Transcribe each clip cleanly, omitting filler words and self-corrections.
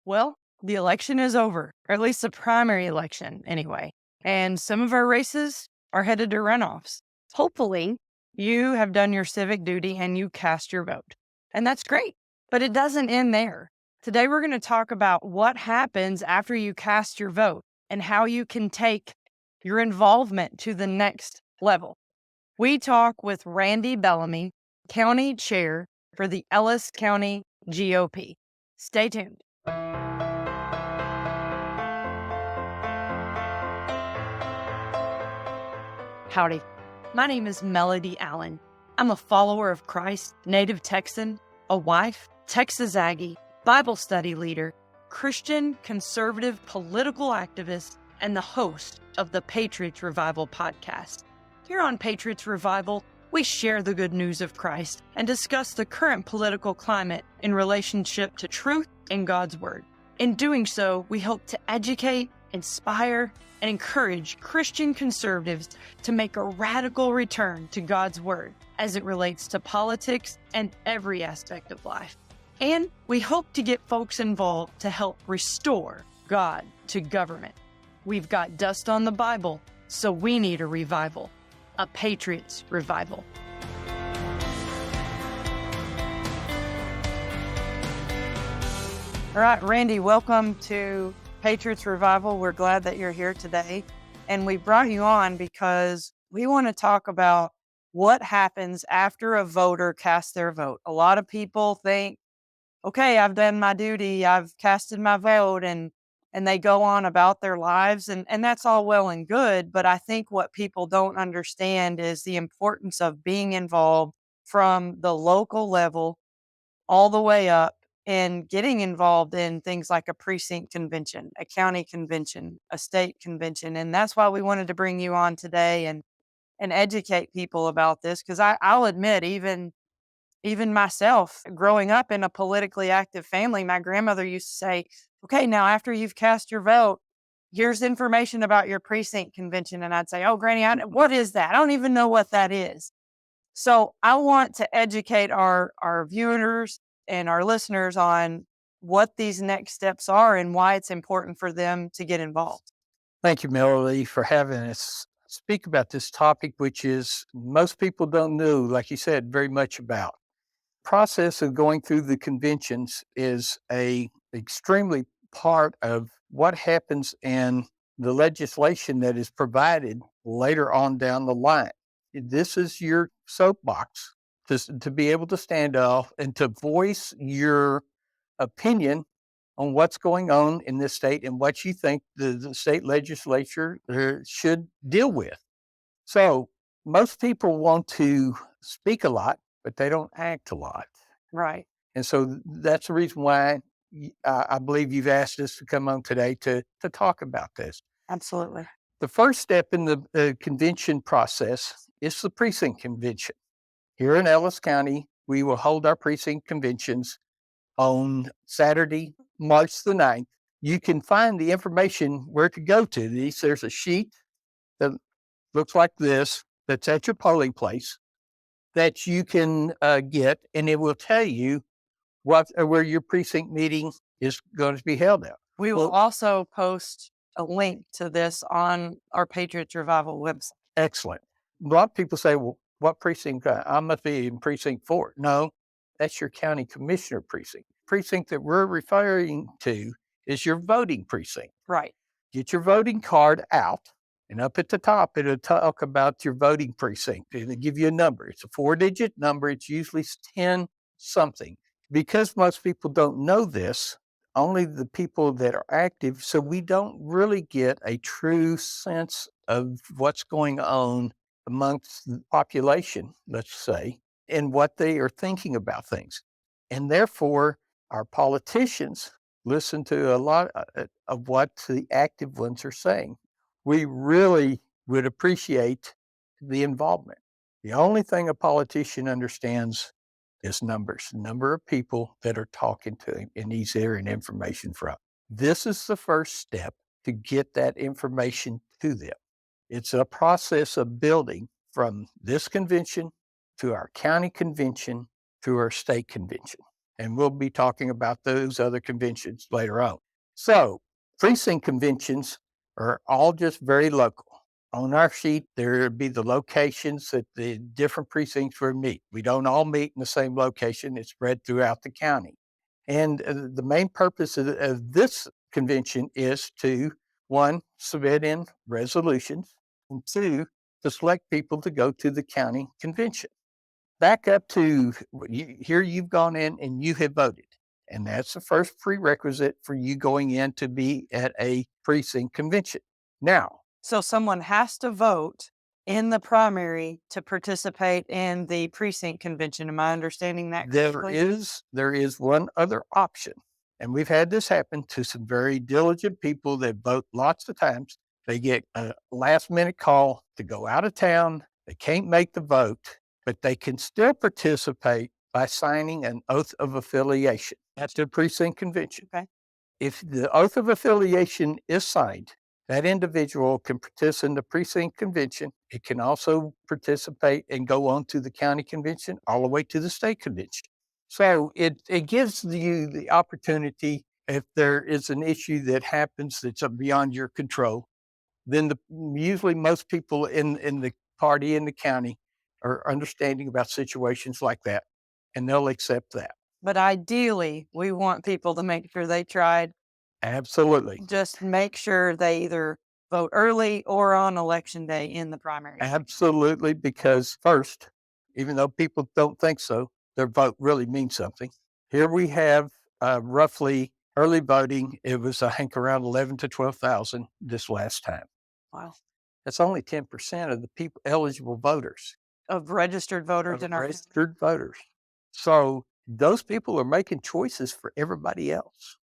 Well, the election is over, or at least the primary election anyway. And some of our races are headed to runoffs. Hopefully, you have done your civic duty and you cast your vote. And that's great, but it doesn't end there. Today, we're going to talk about what happens after you cast your vote and how you can take your involvement to the next level. We talk with Randy Bellomy, County Chair for the Ellis County GOP. Stay tuned. Howdy. My name is Melody Allen. I'm a follower of Christ, native Texan, a wife, Texas Aggie, Bible study leader, Christian conservative political activist, and the host of the Patriots Revival podcast. Here on Patriots Revival, we share the good news of Christ and discuss the current political climate in relationship to truth and God's Word. In doing so, we hope to educate, inspire, and encourage Christian conservatives to make a radical return to God's Word as it relates to politics and every aspect of life. And we hope to get folks involved to help restore God to government. We've got dust on the Bible, so we need a revival, a Patriots Revival. All right, Randy, welcome to Patriots Revival. We're glad that you're here today. And we brought you on because we want to talk about what happens after a voter casts their vote. A lot of people think, okay, I've done my duty, I've casted my vote, and they go on about their lives. And that's all well and good. But I think what people don't understand is the importance of being involved from the local level all the way up and getting involved in things like a precinct convention, a county convention, a state convention. And that's why we wanted to bring you on today and educate people about this. Because I'll admit, even myself, growing up in a politically active family, my grandmother used to say, okay, now after you've cast your vote, here's information about your precinct convention. And I'd say, oh, Granny, what is that? I don't even know what that is. So I want to educate our viewers and our listeners on what these next steps are and why it's important for them to get involved. Thank you, Melody, for having us speak about this topic, which is most people don't know, like you said, very much about. Process of going through the conventions is a extremely part of what happens in the legislation that is provided later on down the line. This is your soapbox to be able to stand off and to voice your opinion on what's going on in this state and what you think the state legislature should deal with. So most people want to speak a lot, but they don't act a lot. Right. And so that's the reason why I believe you've asked us to come on today to talk about this. Absolutely. The first step in the convention process is the precinct convention. Here in Ellis County, we will hold our precinct conventions on Saturday, March the 9th. You can find the information where to go to these. There's a sheet that looks like this that's at your polling place that you can get, and it will tell you where your precinct meeting is going to be held at. We will also post a link to this on our Patriots Revival website. Excellent. A lot of people say, well, what precinct? I must be in precinct 4. No, that's your county commissioner precinct. Precinct that we're referring to is your voting precinct. Right. Get your voting card out, and up at the top, it'll talk about your voting precinct. It'll give you a number. It's a 4-digit number. It's usually 10 something. Because most people don't know this, only the people that are active, so we don't really get a true sense of what's going on amongst the population, let's say, and what they are thinking about things. And therefore, our politicians listen to a lot of what the active ones are saying. We really would appreciate the involvement. The only thing a politician understands is numbers, number of people that are talking to him and he's hearing information from. This is the first step to get that information to them. It's a process of building from this convention to our county convention to our state convention. And we'll be talking about those other conventions later on. So, precinct conventions are all just very local. On our sheet, there would be the locations that the different precincts will meet. We don't all meet in the same location, it's spread throughout the county. And the main purpose of this convention is to, one, submit in resolutions, and two, to select people to go to the county convention. Back up to here you've gone in and you have voted. And that's the first prerequisite for you going in to be at a precinct convention. Now, So someone has to vote in the primary to participate in the precinct convention. Am I understanding that there correctly? is one other option. And we've had this happen to some very diligent people that vote lots of times. They get a last minute call to go out of town. They can't make the vote, but they can still participate by signing an oath of affiliation at the precinct convention. Okay. If the oath of affiliation is signed, that individual can participate in the precinct convention. It can also participate and go on to the county convention, all the way to the state convention. So it gives you the opportunity, if there is an issue that happens that's beyond your control, then usually most people in the party in the county are understanding about situations like that, and they'll accept that. But ideally, we want people to make sure they tried. Absolutely. Just make sure they either vote early or on election day in the primary. Absolutely, because first, even though people don't think so, their vote really means something. Here we have roughly early voting. It was, I think, around 11 to 12,000 this last time. Wow. That's only 10% of the people eligible voters, Of registered voters of in our county. registered voters. So those people are making choices for everybody else.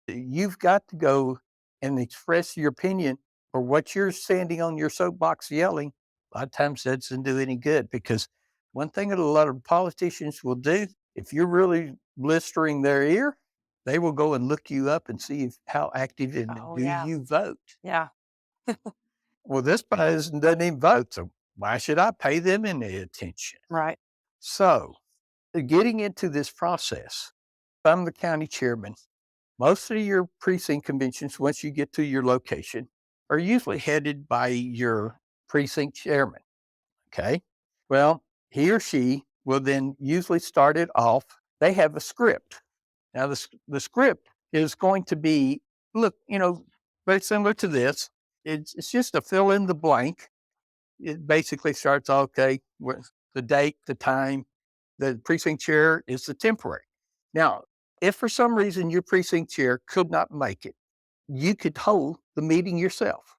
You've got to go and express your opinion, or what you're standing on your soapbox yelling. A lot of times that doesn't do any good, because one thing that a lot of politicians will do, if you're really blistering their ear, they will go and look you up and see how active and Oh, do yeah. you vote. Yeah. Well, this person doesn't even vote, so why should I pay them any attention? Right. So, getting into this process, if I'm the county chairman, most of your precinct conventions, once you get to your location, are usually headed by your precinct chairman. Okay. Well, he or she will then usually start it off. They have a script. Now, the script is going to be, look, very similar to this. It's just a fill in the blank. It basically starts, okay, with the date, the time. The precinct chair is the temporary. Now, if for some reason your precinct chair could not make it, you could hold the meeting yourself.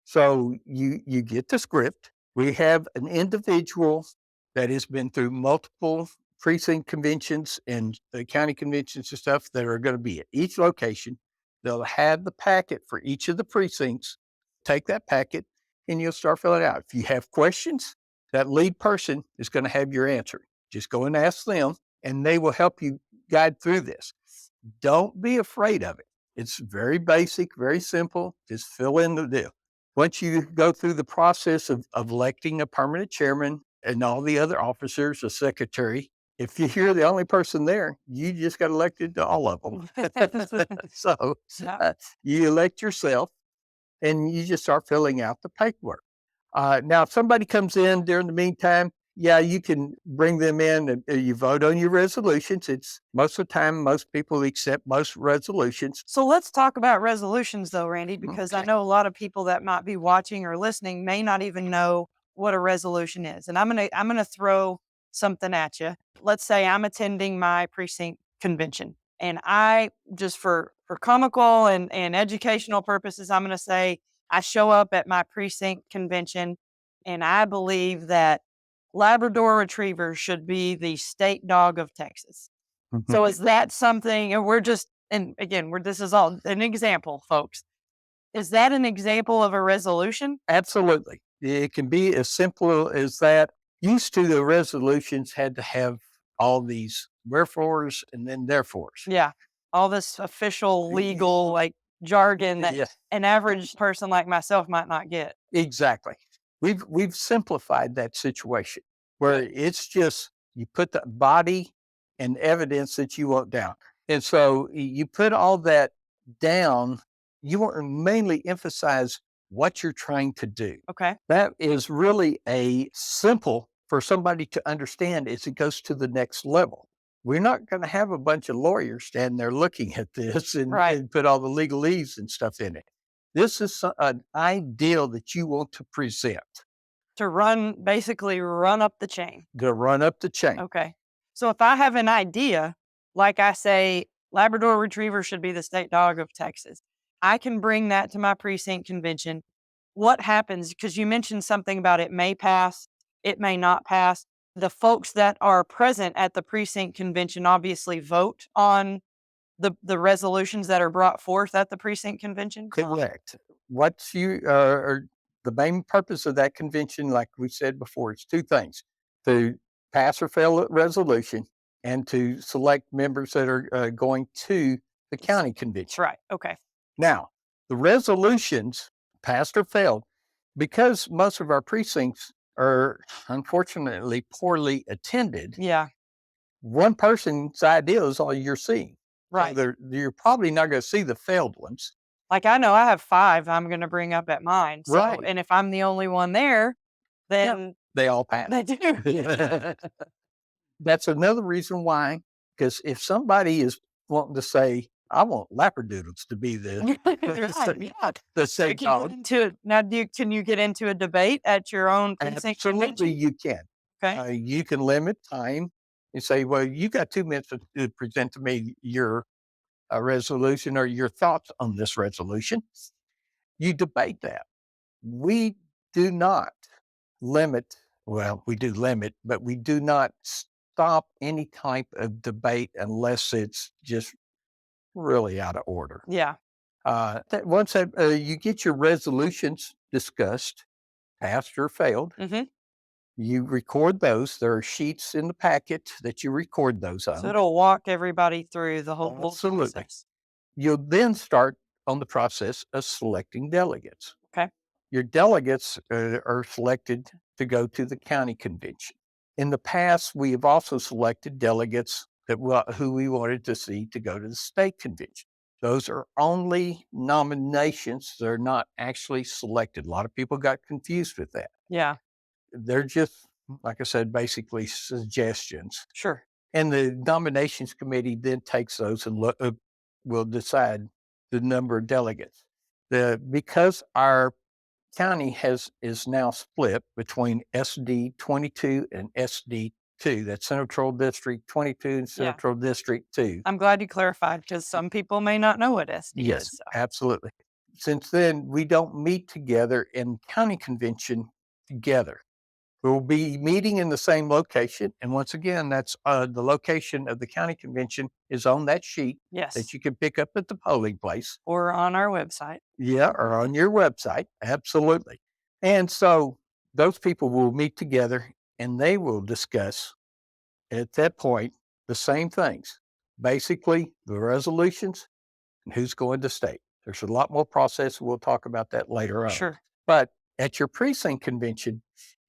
So you get the script. We have an individual that has been through multiple precinct conventions and the county conventions and stuff that are going to be at each location. They'll have the packet for each of the precincts. Take that packet and you'll start filling it out. If you have questions, that lead person is going to have your answer. Just go and ask them, and they will help you guide through this. Don't be afraid of it. It's very basic, very simple. Just fill in the deal. Once you go through the process of electing a permanent chairman and all the other officers, a secretary, if you're the only person there, you just got elected to all of them. So Yeah. you elect yourself and you just start filling out the paperwork. Now, if somebody comes in during the meantime, yeah, you can bring them in and you vote on your resolutions. It's most of the time, most people accept most resolutions. So let's talk about resolutions though, Randy, because I Okay. know a lot of people that might be watching or listening may not even know what a resolution is. And I'm gonna throw something at you. Let's say I'm attending my precinct convention, and I just for comical and educational purposes, I'm gonna say I show up at my precinct convention, and I believe that Labrador retrievers should be the state dog of Texas. So is that something, and we're just, and again, this is all an example, folks. Is that an example of a resolution? Absolutely. It can be as simple as that. Used to, the resolutions had to have all these wherefores and then therefores. Yeah. All this official legal like jargon that Yeah, an average person like myself might not get. exactly. We've simplified that situation where it's just you put the body and evidence that you want down. And so you put all that down, you want to mainly emphasize what you're trying to do. Okay. That is really a simple for somebody to understand as it goes to the next level. We're not going to have a bunch of lawyers standing there looking at this Right. and put all the legalese and stuff in it. This is an ideal that you want to present To basically run up the chain. to run up the chain. Okay. So if I have an idea, like I say, Labrador Retriever should be the state dog of Texas, I can bring that to my precinct convention. What happens? Because you mentioned something about it may pass, it may not pass. The folks that are present at the precinct convention obviously vote on the resolutions that are brought forth at the precinct convention. Correct. What you are the main purpose of that convention, like we said before, it's two things: to pass or fail a resolution, and to select members that are going to the county convention. Right. Okay. Now, the resolutions, passed or failed, because most of our precincts are unfortunately poorly attended. Yeah. One person's idea is all you're seeing. Right. So you're probably not going to see the failed ones. Like I know I have 5 I'm going to bring up at mine. So, Right. and if I'm the only one there, then They all pass. they do. That's another reason why, because if somebody is wanting to say, I want Labradoodles to be the, Right, yeah. the So same can you dog. get into it now? Can you get into a debate at your own precinct Absolutely, convention? you can. Okay. You can limit time and say, well, you got 2 minutes to present to me your resolution or your thoughts on this resolution. You debate that. We do not limit, well, we do limit, but we do not stop any type of debate unless it's just really out of order. Yeah. Once that, you get your resolutions discussed, passed or failed, Hmm. you record those. There are sheets in the packet that you record those So on. it'll walk everybody through the whole Absolutely. process. You'll then start on the process of selecting delegates. Okay. Your delegates are selected to go to the county convention. In the past, we have also selected delegates who we wanted to see to go to the state convention. Those are only nominations. They're not actually selected. A lot of people got confused with that. Yeah. They're just, like I said, basically suggestions. Sure. And the nominations committee then takes those and will decide the number of delegates. Because our county is now split between SD 22 and SD 2. That's Central District 22 and Yeah. Central District 2. I'm glad you clarified because some people may not know what SD Yes, is. So. absolutely. Since then, we don't meet together in county convention together. We'll be meeting in the same location. And once again, that's the location of the county convention is on that sheet Yes. that you can pick up at the polling place. Or on our website. Yeah, or on your website. Absolutely. And so those people will meet together and they will discuss at that point the same things. Basically, the resolutions and who's going to state. There's a lot more process. We'll talk about that later on. Sure. But at your precinct convention,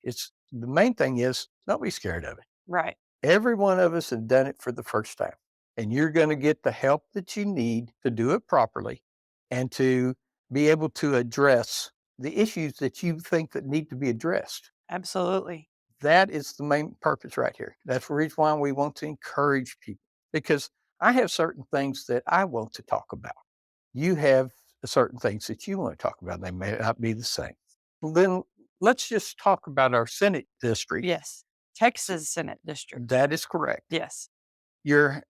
it's the main thing is don't be scared of it. Right. Every one of us have done it for the first time, and you're going to get the help that you need to do it properly and to be able to address the issues that you think that need to be addressed. Absolutely. That is the main purpose right here. That's the reason why we want to encourage people because I have certain things that I want to talk about. You have certain things that you want to talk about. They may not be the same. Well, then let's just talk about our Senate district. Yes. Texas Senate District. That is correct. Yes. Your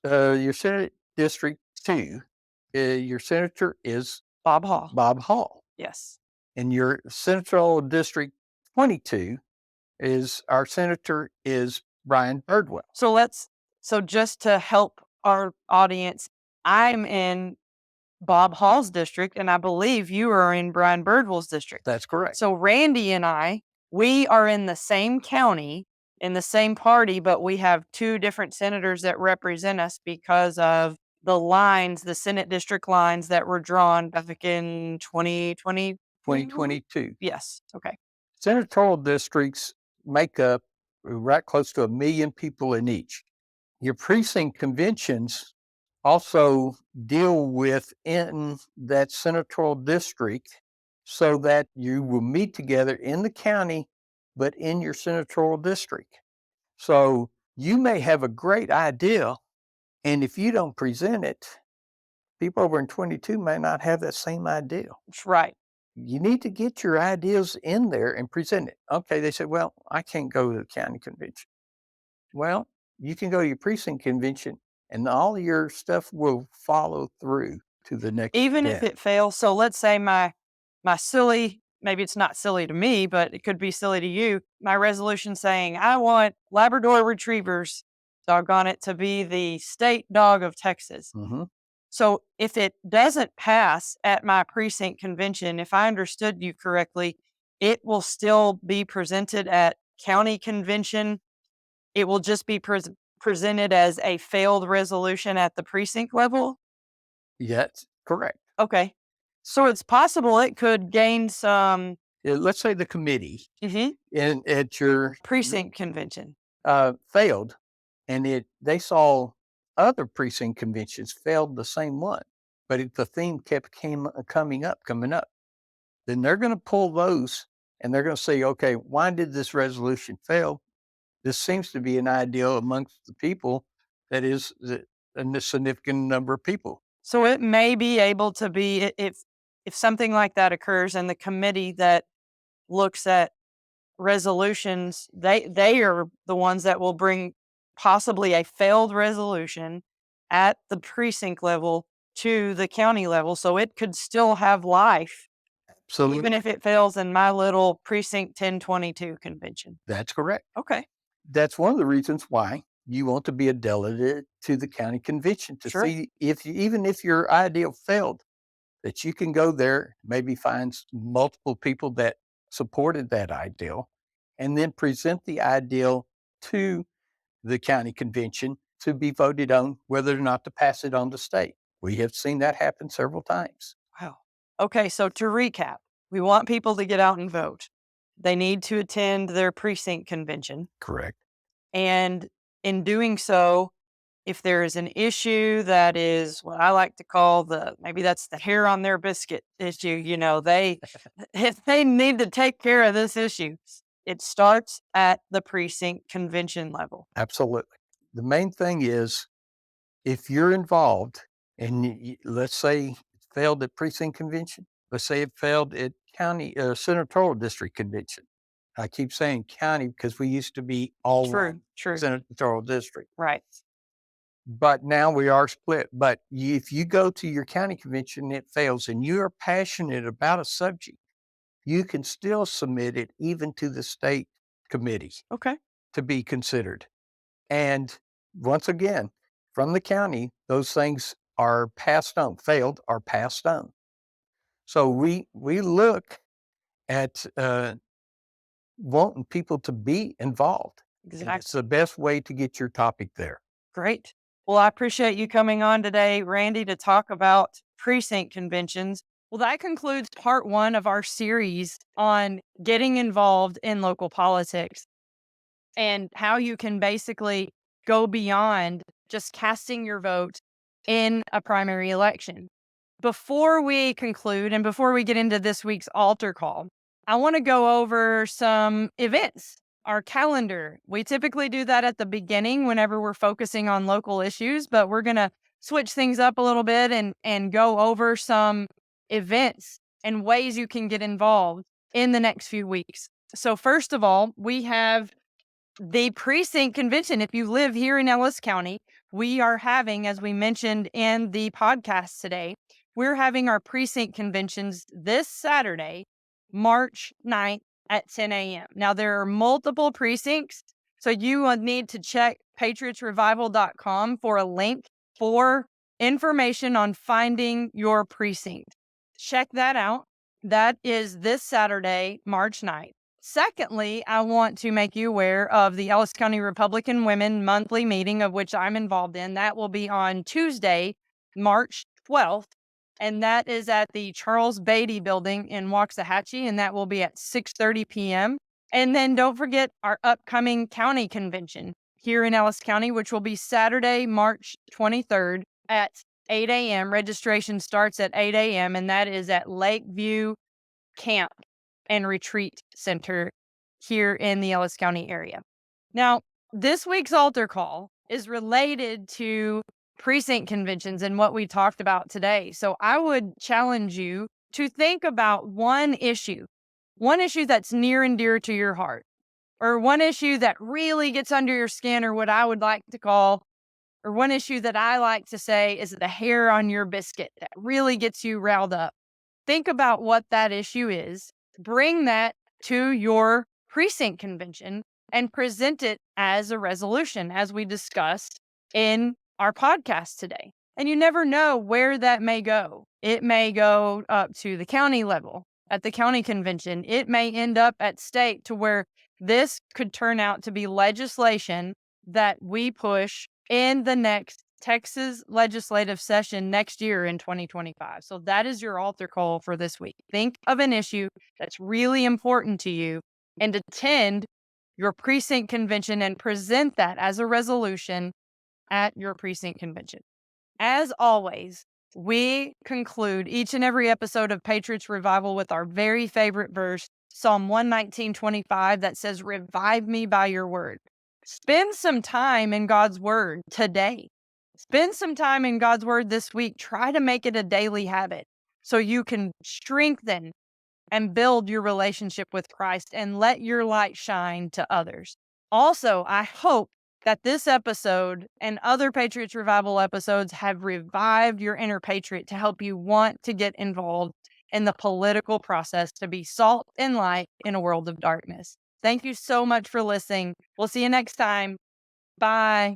your Senate District 2, your senator is Bob Hall. Bob Hall. Yes. And your Central District 22 our senator is Brian Birdwell. So just to help our audience, I'm in Bob Hall's district, and I believe you are in Brian Birdwell's district. That's correct. So Randy and I, we are in the same county, in the same party, but we have 2 different senators that represent us because of the Senate district lines that were drawn back in 2020. 2022. Yes. Okay. Senatorial districts make up right close to 1 million people in each. Your precinct conventions also deal with in that senatorial district so that you will meet together in the county, but in your senatorial district. So you may have a great idea, and if you don't present it, people over in 22 may not have that same idea. That's right. You need to get your ideas in there and present it. Okay, they said, well, I can't go to the county convention. Well, you can go to your precinct convention and all your stuff will follow through to the next Even if step. it fails. So let's say my silly, maybe it's not silly to me, but it could be silly to you. My resolution saying I want Labrador retrievers, doggone it, to be the state dog of Texas. Hmm. So if it doesn't pass at my precinct convention, if I understood you correctly, it will still be presented at county convention. It will just be presented as a failed resolution at the precinct level. Yes, correct. Okay. So it's possible it could gain some Let's say the committee Mhm. at your precinct convention. failed, and they saw other precinct conventions failed the same one, but the theme kept coming up, then they're going to pull those and they're going to say, okay, why did this resolution fail? This seems to be an ideal amongst the people that is a significant number of people. So it may be able to be if something like that occurs and the committee that looks at resolutions, they are the ones that will bring possibly a failed resolution at the precinct level to the county level. So it could still have life even Absolutely. if it fails in my little precinct 1022 convention. That's correct. Okay. That's one of the reasons why you want to be a delegate to the county convention to Sure. see if even if your idea failed, that you can go there, maybe find multiple people that supported that ideal, and then present the ideal to the county convention to be voted on whether or not to pass it on to state. We have seen that happen several times. Wow. Okay, so to recap, we want people to get out and vote. They need to attend their precinct convention. Correct. And in doing so, if there is an issue that is what I like to call maybe that's the hair on their biscuit issue, they if they need to take care of this issue, it starts at the precinct convention level. Absolutely. The main thing is if you're involved and let's say it failed at precinct convention, let's say it failed at county senatorial district convention. I keep saying county because we used to be all one True. senatorial district, Right. but now we are split. But if you go to your county convention and it fails and you are passionate about a subject, you can still submit it even to the state committee Okay. to be considered. And once again, from the county, those things are passed on, failed are passed on. So we look at wanting people to be involved. And it's Exactly. the best way to get your topic there. Great. Well, I appreciate you coming on today, Randy, to talk about precinct conventions. Well, that concludes part one of our series on getting involved in local politics and how you can basically go beyond just casting your vote in a primary election. Before we conclude and before we get into this week's altar call, I want to go over some events, our calendar. We typically do that at the beginning whenever we're focusing on local issues, but we're going to switch things up a little bit and go over some events and ways you can get involved in the next few weeks. So, first of all, we have the precinct convention. If you live here in Ellis County, we are having, as we mentioned in the podcast today, we're having our precinct conventions this Saturday, March 9th at 10 a.m. Now, there are multiple precincts, so you will need to check patriotsrevival.com for a link for information on finding your precinct. Check that out. That is this Saturday, March 9th. Secondly, I want to make you aware of the Ellis County Republican Women monthly meeting, of which I'm involved in. That will be on Tuesday, March 12th, and that is at the Charles Beatty Building in Waxahachie, and that will be at 6:30 p.m. And then don't forget our upcoming county convention. here in Ellis County, which will be Saturday, March 23rd at 8 a.m. Registration starts at 8 a.m., and that is at Lakeview Camp and Retreat Center here in the Ellis County area. Now, this week's altar call is related to precinct conventions and what we talked about today. So I would challenge you to think about one issue that's near and dear to your heart, or one issue that really gets under your skin, or what I would like to call, or one issue that I like to say is the hair on your biscuit that really gets you riled up. Think about what that issue is, bring that to your precinct convention, and present it as a resolution, as we discussed in our podcast today. And you never know where that may go. It may go up to the county level at the county convention. It may end up at state, to where this could turn out to be legislation that we push in the next Texas legislative session next year in 2025. So that is your altar call for this week. Think of an issue that's really important to you and attend your precinct convention and present that as a resolution at your precinct convention. As always, we conclude each and every episode of Patriots Revival with our very favorite verse, Psalm 119:25, that says, "Revive me by your word." Spend some time in God's word today. Spend some time in God's word this week. Try to make it a daily habit so you can strengthen and build your relationship with Christ and let your light shine to others. Also, I hope that this episode and other Patriots Revival episodes have revived your inner patriot to help you want to get involved in the political process to be salt and light in a world of darkness. Thank you so much for listening. We'll see you next time. Bye.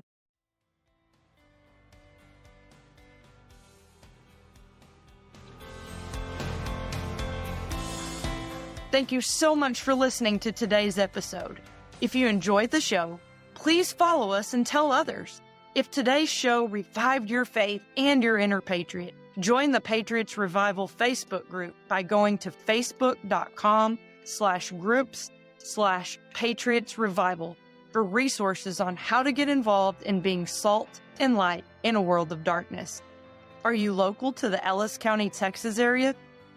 Thank you so much for listening to today's episode. If you enjoyed the show, please follow us and tell others. If today's show revived your faith and your inner patriot, join the Patriots Revival Facebook group by going to facebook.com/groups/Patriots Revival for resources on how to get involved in being salt and light in a world of darkness. Are you local to the Ellis County, Texas area?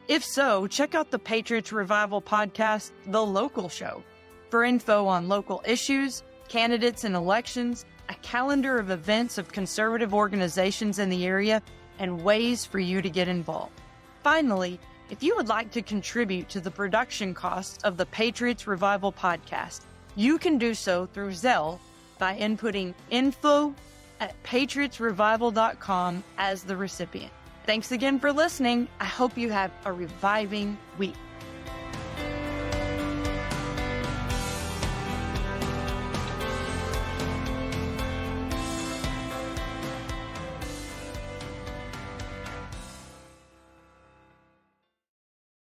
If so, check out the Patriots Revival podcast, The Local Show, for info on local issues, candidates and elections, a calendar of events of conservative organizations in the area, and ways for you to get involved. Finally, if you would like to contribute to the production costs of the Patriots Revival podcast, you can do so through Zelle by inputting info@patriotsrevival.com as the recipient. Thanks again for listening. I hope you have a reviving week.